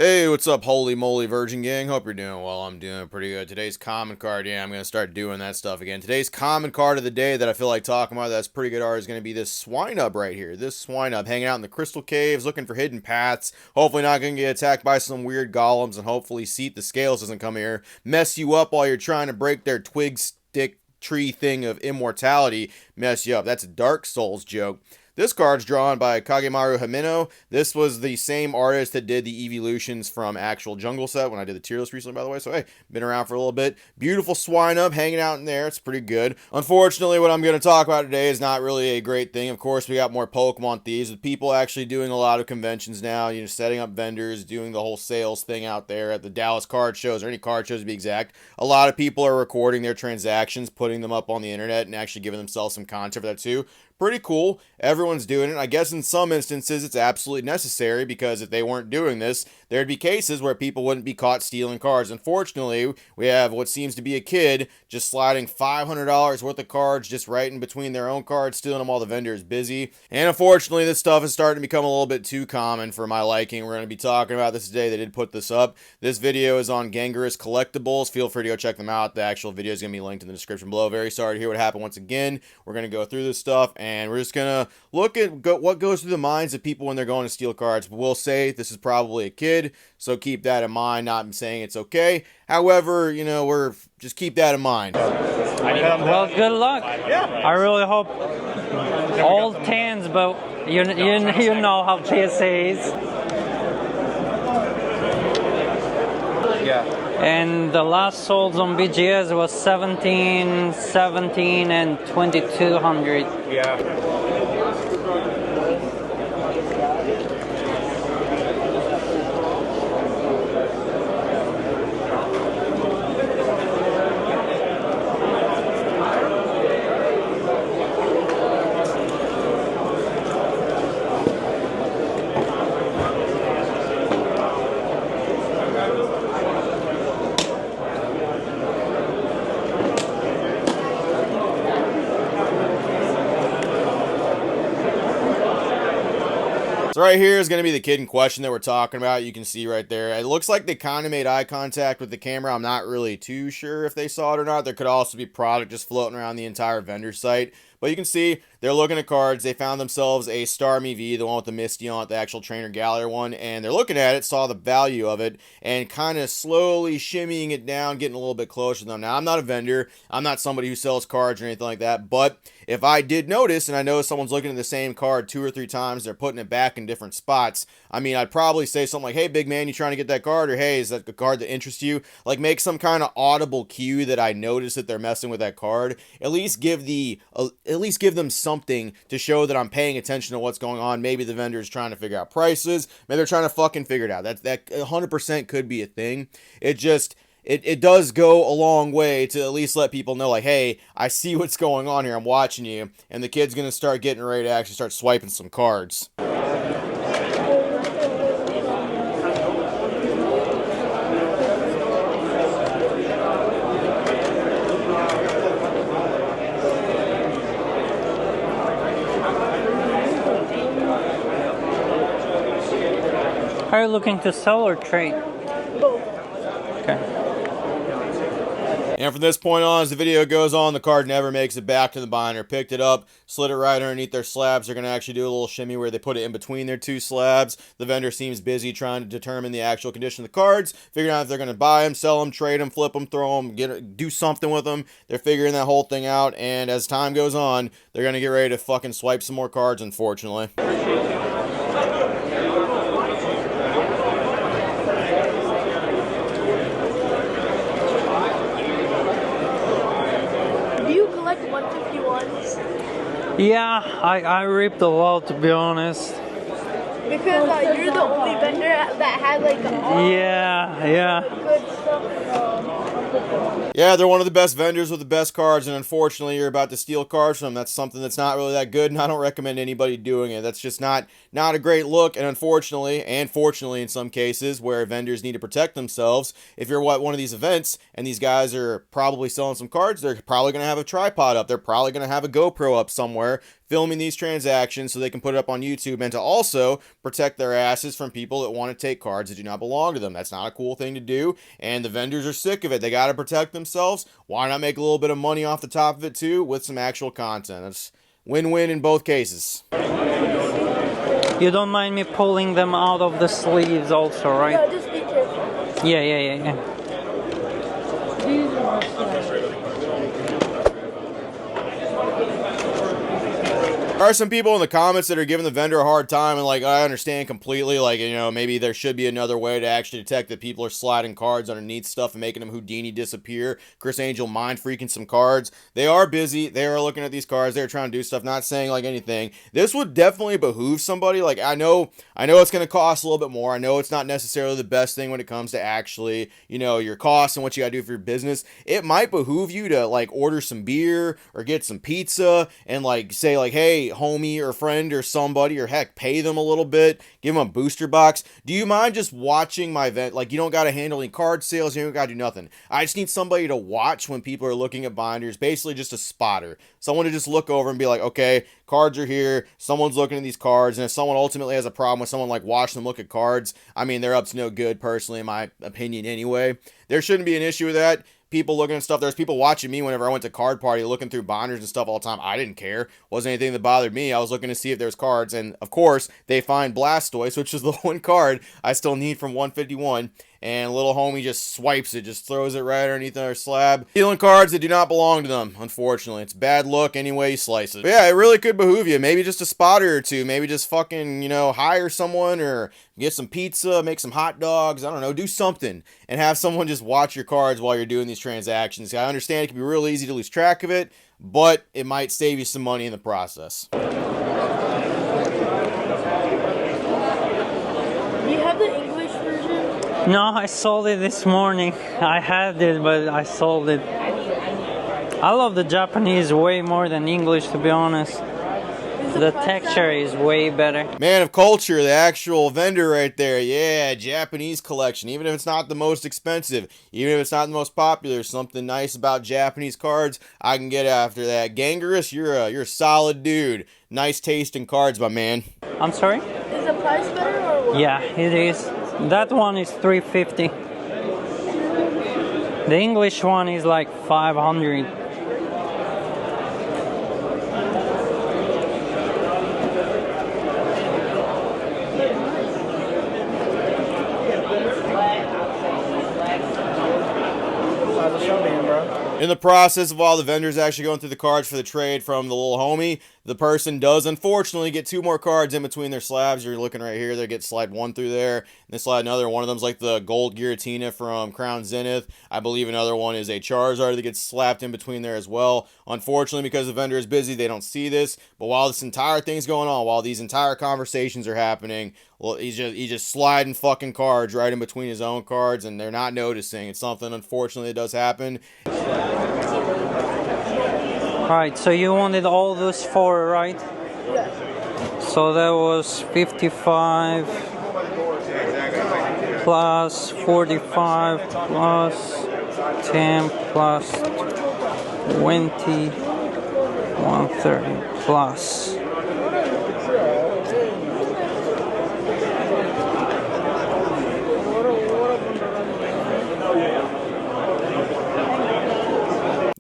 Hey, what's up, holy moly virgin gang? Hope you're doing well. I'm doing pretty good. Today's common card, yeah, I'm going to start doing that stuff again. Today's common card of the day that I feel like talking about that's pretty good art is going to be this Swinub right here. This Swinub hanging out in the crystal caves, looking for hidden paths. Hopefully not going to get attacked by some weird golems, and hopefully Seat the Scales doesn't come here, mess you up while you're trying to break their twig stick tree thing of immortality, mess you up. That's a Dark Souls joke. This card's drawn by Kagemaru Himeno. This was the same artist that did the evolutions from actual Jungle Set when I did the tier list recently, by the way. So, hey, been around for a little bit. Beautiful Swinub hanging out in there. It's pretty good. Unfortunately, what I'm going to talk about today is not really a great thing. Of course, we got more Pokemon thieves with people actually doing a lot of conventions now, setting up vendors, doing the whole sales thing out there at the Dallas card shows or any card shows to be exact. A lot of people are recording their transactions, putting them up on the internet, and actually giving themselves some content for that too. Pretty cool. Everyone's doing it. I guess in some instances it's absolutely necessary because if they weren't doing this, there'd be cases where people wouldn't be caught stealing cards. Unfortunately, we have what seems to be a kid just sliding $500 worth of cards just right in between their own cards, stealing them while the vendor is busy. And unfortunately, this stuff is starting to become a little bit too common for my liking. We're going to be talking about this today. They did put this up. This video is on Gangarus Collectibles. Feel free to go check them out. The actual video is going to be linked in the description below. Very sorry to hear what happened once again. We're going to go through this stuff and we're just going to look at what goes through the minds of people when they're going to steal cards. We'll say this is probably a kid, so keep that in mind. Not saying it's okay. However, we're just keep that in mind. Well, good luck. I really hope all tens, but you know how PSA is. Yeah. And the last sold on BGS was 17, 17, and 2200. Yeah. So right here is going to be the kid in question that we're talking about. You can see right there. It looks like they kind of made eye contact with the camera. I'm not really too sure if they saw it or not. There could also be product just floating around the entire vendor site. But you can see they're looking at cards. They found themselves a Starmie V, the one with the Misty on it, the actual Trainer Gallery one. And they're looking at it, saw the value of it, and kind of slowly shimmying it down, getting a little bit closer to them. Now, I'm not a vendor. I'm not somebody who sells cards or anything like that. But if I did notice, and I know someone's looking at the same card 2 or 3 times, they're putting it back in different spots. I mean, I'd probably say something like, hey, big man, you trying to get that card? Or, hey, is that a card that interests you? Like, make some kind of audible cue that I notice that they're messing with that card. At least give them something to show that I'm paying attention to what's going on. Maybe the vendor is trying to figure out prices. Maybe they're trying to fucking figure it out. That 100% could be a thing. It does go a long way to at least let people know, like, hey, I see what's going on here. I'm watching you. And the kid's going to start getting ready to actually start swiping some cards. Are you looking to sell or trade? Both. Okay. And from this point on, as the video goes on, the card never makes it back to the binder. Picked it up, slid it right underneath their slabs. They're going to actually do a little shimmy where they put it in between their 2 slabs. The vendor seems busy trying to determine the actual condition of the cards, figuring out if they're going to buy them, sell them, trade them, flip them, throw them, do something with them. They're figuring that whole thing out, and as time goes on, they're going to get ready to fucking swipe some more cards, unfortunately. Yeah, I ripped a lot, to be honest. Because you're the only vendor that had like all yeah. good stuff. Yeah, they're one of the best vendors with the best cards, and unfortunately, you're about to steal cards from them. That's something that's not really that good, and I don't recommend anybody doing it. That's just not a great look, and unfortunately, and fortunately in some cases, where vendors need to protect themselves, if you're at one of these events, and these guys are probably selling some cards, they're probably going to have a tripod up. They're probably going to have a GoPro up somewhere, filming these transactions so they can put it up on YouTube, and to also protect their asses from people that want to take cards that do not belong to them. That's not a cool thing to do, and the vendors are sick of it. They got to protect themselves. Why not make a little bit of money off the top of it too with some actual content? That's win-win in both cases. You don't mind me pulling them out of the sleeves also, right? No, just be careful. Yeah. There are some people in the comments that are giving the vendor a hard time, and like, I understand completely, like, you know, maybe there should be another way to actually detect that people are sliding cards underneath stuff and making them Houdini disappear. Chris Angel mind freaking some cards. They are busy. They are looking at these cards. They're trying to do stuff, not saying like anything. This would definitely behoove somebody. Like, I know it's going to cost a little bit more. I know it's not necessarily the best thing when it comes to actually, you know, your costs and what you got to do for your business. It might behoove you to like order some beer or get some pizza and like say like, hey, homie or friend or somebody, or heck, pay them a little bit, give them a booster box. Do you mind just watching my event? Like, you don't got to handle any card sales, you don't got to do nothing. I just need somebody to watch when people are looking at binders, basically just a spotter. Someone to just look over and be like, okay, cards are here, someone's looking at these cards, and if someone ultimately has a problem with someone like watching them look at cards, I mean, they're up to no good, personally, in my opinion anyway. There shouldn't be an issue with that. People looking at stuff. There's people watching me whenever I went to Card Party, looking through binders and stuff all the time. I didn't care. Wasn't anything that bothered me. I was looking to see if there's cards, and of course, they find Blastoise, which is the one card I still need from 151. And little homie just swipes it, just throws it right underneath our slab. Stealing cards that do not belong to them, unfortunately. It's bad luck any way you slice it. But yeah, it really could behoove you. Maybe just a spotter or two. Maybe just fucking, you know, hire someone or get some pizza, make some hot dogs. I don't know, do something. And have someone just watch your cards while you're doing these transactions. I understand it can be real easy to lose track of it, but it might save you some money in the process. Do you have the English version? No, I sold it this morning. I had it, but I sold it. I love the Japanese way more than English, to be honest. The texture is way better. Man of culture, the actual vendor right there. Yeah, Japanese collection. Even if it's not the most expensive, even if it's not the most popular, something nice about Japanese cards, I can get after that. Gangarus, you're a solid dude. Nice taste in cards, my man. I'm sorry? Is the price better or what? Yeah, it is. That one is $350. The English one is like $500. In the process of all the vendors actually going through the cards for the trade from the little homie, the person does unfortunately get two more cards in between their slabs. You're looking right here. They get slide one through there, and they slide another. One of them's like the gold Giratina from Crown Zenith. I believe another one is a Charizard that gets slapped in between there as well. Unfortunately, because the vendor is busy, they don't see this. But while this entire thing's going on, while these entire conversations are happening, well, he's just sliding fucking cards right in between his own cards, and they're not noticing. It's something, unfortunately, that does happen. Right, so you wanted all those four, right? Yes. So that was 55 plus 45 plus 10 plus 20, 130 plus.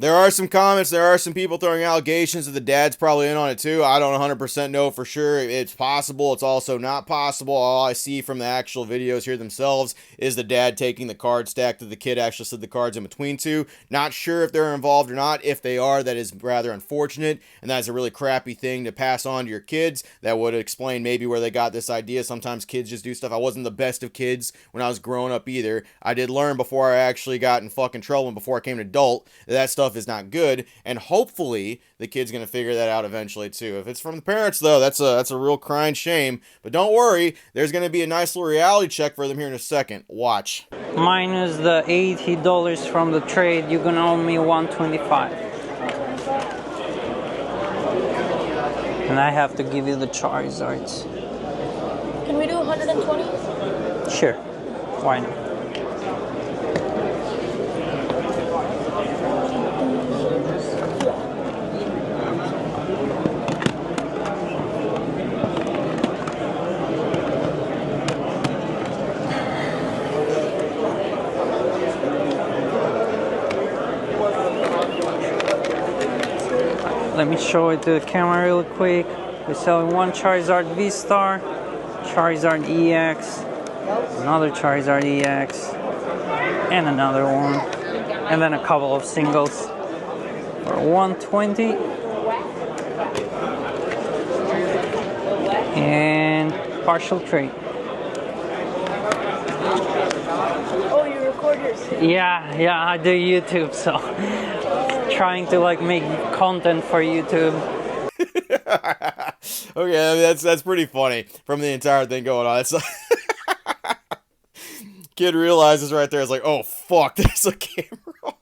There are some comments, there are some people throwing allegations that the dad's probably in on it too. I don't 100% know for sure. It's possible, it's also not possible. All I see from the actual videos here themselves is the dad taking the card stack that the kid actually slid the cards in between to. Not sure if they're involved or not. If they are, that is rather unfortunate, and that's a really crappy thing to pass on to your kids. That would explain maybe where they got this idea. Sometimes kids just do stuff. I wasn't the best of kids when I was growing up either. I did learn before I actually got in fucking trouble and before I came an adult that stuff is not good, and hopefully the kid's gonna figure that out eventually too. If it's from the parents though, that's a real crying shame. But don't worry, there's gonna be a nice little reality check for them here in a second. Watch. Minus the $80 from the trade, you're gonna owe me $125. And I have to give you the Charizards. Can we do 120? Sure, why not? Let me show it to the camera real quick. We're selling one Charizard V-Star, Charizard EX, another Charizard EX, and another one, and then a couple of singles for 120. And partial trade. Oh, you record yourself. Yeah, I do YouTube, so trying to like make content for YouTube. Okay, that's pretty funny from the entire thing going on. It's like kid realizes right there, it's like, oh fuck, there's a camera on.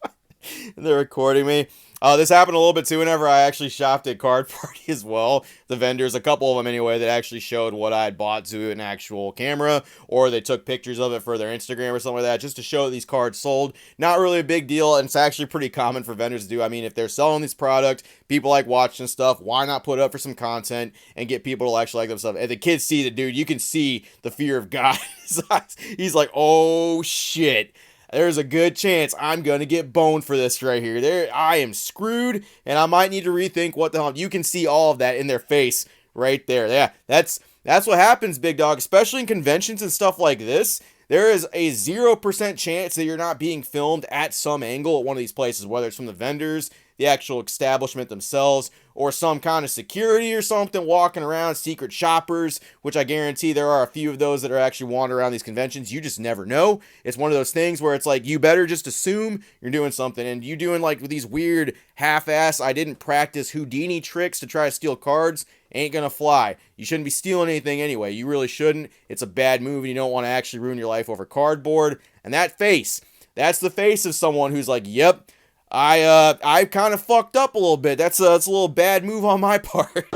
And they're recording me. This happened a little bit too whenever I actually shopped at Card Party as well. The vendors, a couple of them anyway, that actually showed what I had bought to an actual camera, or they took pictures of it for their Instagram or something like that, just to show that these cards sold. Not really a big deal, and it's actually pretty common for vendors to do. I mean, if they're selling these products, people like watching stuff, why not put it up for some content and get people to actually like them stuff? And the kids see the dude, you can see the fear of God in his eyes. He's like, oh shit. There's a good chance I'm going to get boned for this right here. There, I am screwed, and I might need to rethink what the hell. You can see all of that in their face right there. Yeah, that's what happens, big dog, especially in conventions and stuff like this. There is a 0% chance that you're not being filmed at some angle at one of these places, whether it's from the vendors, the actual establishment themselves, or some kind of security or something walking around, secret shoppers, which I guarantee there are a few of those that are actually wandering around these conventions. You just never know. It's one of those things where it's like, you better just assume you're doing something, and you doing like these weird half-ass, I didn't practice Houdini tricks to try to steal cards, ain't gonna fly. You shouldn't be stealing anything anyway. You really shouldn't. It's a bad move, and you don't want to actually ruin your life over cardboard. And that face, that's the face of someone who's like, yep, I kind of fucked up a little bit. That's a little bad move on my part.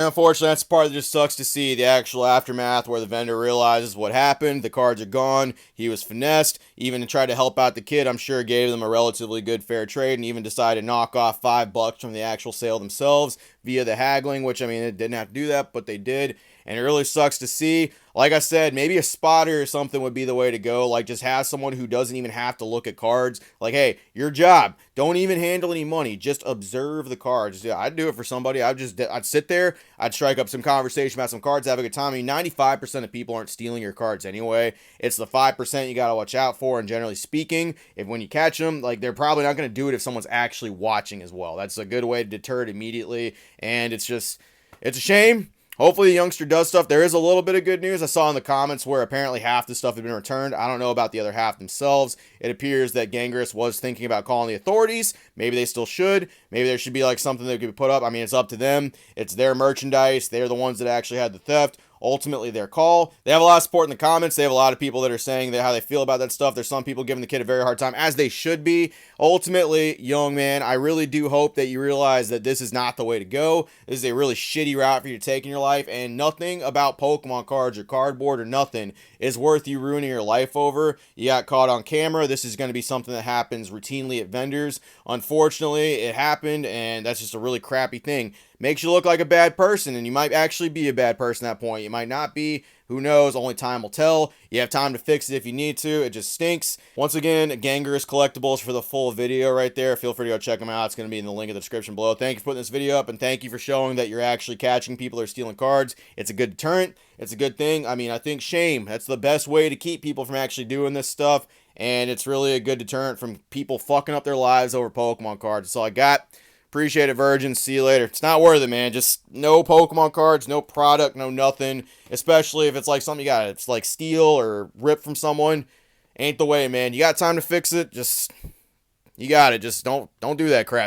Unfortunately, that's the part that just sucks to see, the actual aftermath where the vendor realizes what happened, the cards are gone, he was finessed, even to try to help out the kid, I'm sure gave them a relatively good fair trade, and even decided to knock off $5 from the actual sale themselves via the haggling, which, I mean, it didn't have to do that, but they did, and it really sucks to see. Like I said, maybe a spotter or something would be the way to go. Like, just have someone who doesn't even have to look at cards. Like, hey, your job, don't even handle any money. Just observe the cards. Yeah, I'd do it for somebody. I'd sit there. I'd strike up some conversation about some cards, have a good time. I mean, 95% of people aren't stealing your cards anyway. It's the 5% you got to watch out for. And generally speaking, if when you catch them, like, they're probably not going to do it if someone's actually watching as well. That's a good way to deter it immediately. And it's a shame. Hopefully the youngster does stuff. There is a little bit of good news. I saw in the comments where apparently half the stuff had been returned. I don't know about the other half themselves. It appears that Gangrus was thinking about calling the authorities. Maybe they still should. Maybe there should be like something that could be put up. I mean, it's up to them. It's their merchandise. They're the ones that actually had the theft. Ultimately their call. They have a lot of support in the comments. They have a lot of people that are saying that how they feel about that stuff. There's some people giving the kid a very hard time, as they should be. Ultimately, young man, I really do hope that you realize that this is not the way to go. This is a really shitty route for you to take in your life, and nothing about Pokemon cards or cardboard or nothing is worth you ruining your life over. You got caught on camera. This is going to be something that happens routinely at vendors. Unfortunately, it happened, and that's just a really crappy thing. Makes you look like a bad person, and you might actually be a bad person at that point. You might not be. Who knows? Only time will tell. You have time to fix it if you need to. It just stinks. Once again, Gangrus Collectibles for the full video right there. Feel free to go check them out. It's going to be in the link in the description below. Thank you for putting this video up, and thank you for showing that you're actually catching people who are stealing cards. It's a good deterrent. It's a good thing. I mean, I think shame. That's the best way to keep people from actually doing this stuff, and it's really a good deterrent from people fucking up their lives over Pokemon cards. That's all I got. Appreciate it, Virgin. See you later. It's not worth it, man. Just no Pokemon cards, no product, no nothing. Especially if it's like something you got to, it's like steal or rip from someone. Ain't the way, man. You got time to fix it. Just, you got it. Just don't do that crap.